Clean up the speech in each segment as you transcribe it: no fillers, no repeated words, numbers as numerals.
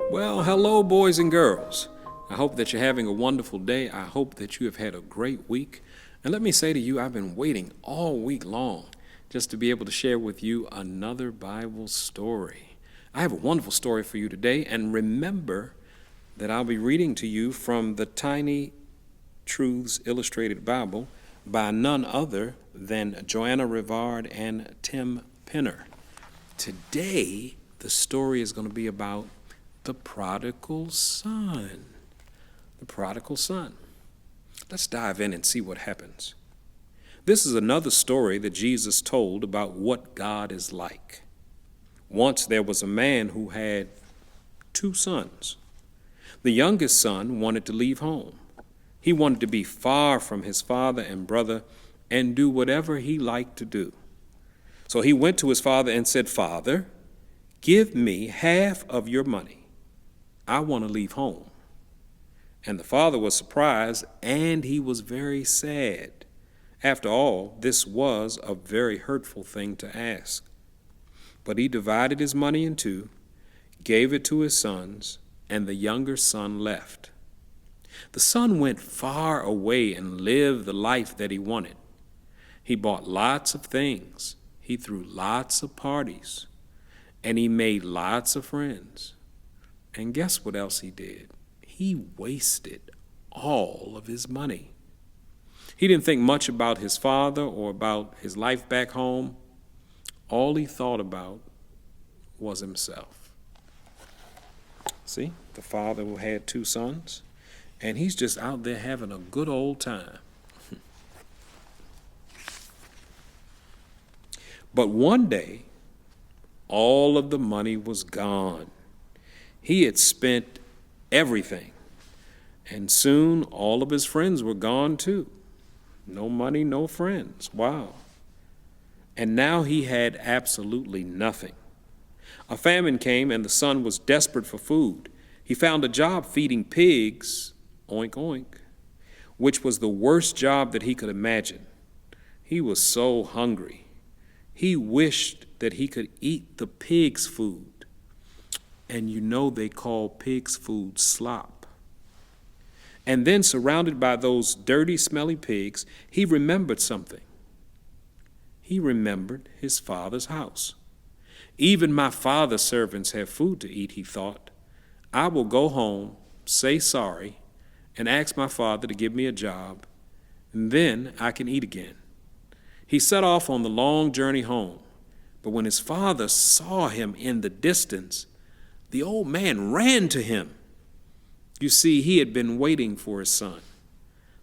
Well, hello, boys and girls. I hope that you're having a wonderful day. I hope that you have had a great week. And let me say to you, I've been waiting all week long just to be able to share with you another Bible story. I have a wonderful story for you today, and remember that I'll be reading to you from the Tiny Truths Illustrated Bible by none other than Joanna Rivard and Tim Penner. Today, the story is going to be about the prodigal son. The prodigal son. Let's dive in and see what happens. This is another story that Jesus told about what God is like. Once there was a man who had 2 sons. The youngest son wanted to leave home. He wanted to be far from his father and brother and do whatever he liked to do. So he went to his father and said, "Father, give me half of your money. I want to leave home." And the father was surprised, and he was very sad. After all, this was a very hurtful thing to ask. But he divided his money in 2, gave it to his sons, and the younger son left. The son went far away and lived the life that he wanted. He bought lots of things. He threw lots of parties. And he made lots of friends. And guess what else he did? He wasted all of his money. He didn't think much about his father or about his life back home. All he thought about was himself. See, the father who had 2 sons, and he's just out there having a good old time. But one day, all of the money was gone. He had spent everything, and soon all of his friends were gone too. No money, no friends. Wow. And now he had absolutely nothing. A famine came, and the son was desperate for food. He found a job feeding pigs, oink oink, which was the worst job that he could imagine. He was so hungry. He wished that he could eat the pig's food. And you know they call pig's food slop. And then, surrounded by those dirty, smelly pigs, he remembered something. He remembered his father's house. Even my father's servants have food to eat, he thought. I will go home, say sorry, and ask my father to give me a job, and then I can eat again. He set off on the long journey home, but when his father saw him in the distance, the old man ran to him. You see, he had been waiting for his son.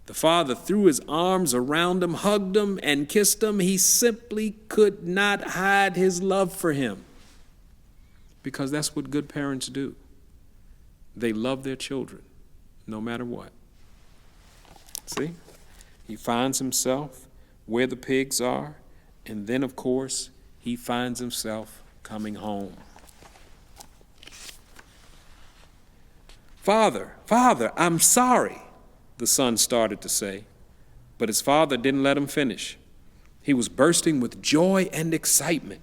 The father threw his arms around him, hugged him, and kissed him. He simply could not hide his love for him, because that's what good parents do. They love their children, no matter what. See, he finds himself where the pigs are, and then, of course, he finds himself coming home. Father, I'm sorry," the son started to say, but his father didn't let him finish. He was bursting with joy and excitement.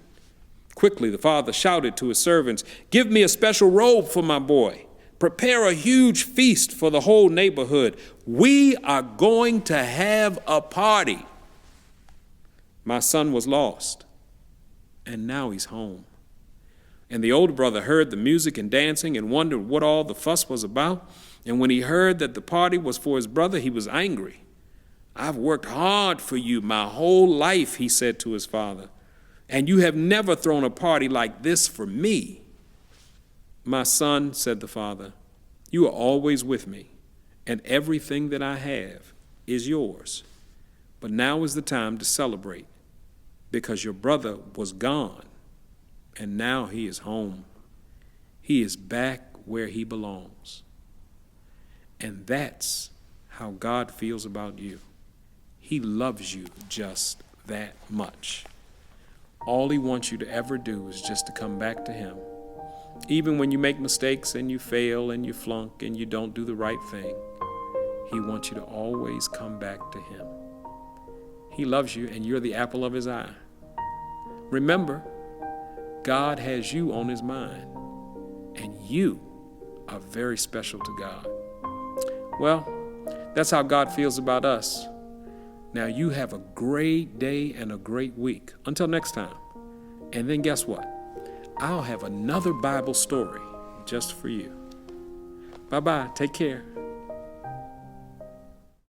Quickly, the father shouted to his servants, "Give me a special robe for my boy. Prepare a huge feast for the whole neighborhood. We are going to have a party." My son was lost, and now he's home. And the older brother heard the music and dancing and wondered what all the fuss was about. And when he heard that the party was for his brother, he was angry. "I've worked hard for you my whole life," he said to his father, "and you have never thrown a party like this for me." "My son," said the father, "you are always with me, and everything that I have is yours. But now is the time to celebrate, because your brother was gone, and now he is home. He is back where he belongs." And that's how God feels about you. He loves you just that much. All he wants you to ever do is just to come back to him. Even when you make mistakes and you fail and you flunk and you don't do the right thing, he wants you to always come back to him. He loves you, and you're the apple of his eye. Remember, God has you on his mind, and you are very special to God. Well, that's how God feels about us. Now you have a great day and a great week. Until next time. And then guess what? I'll have another Bible story just for you. Bye-bye. Take care.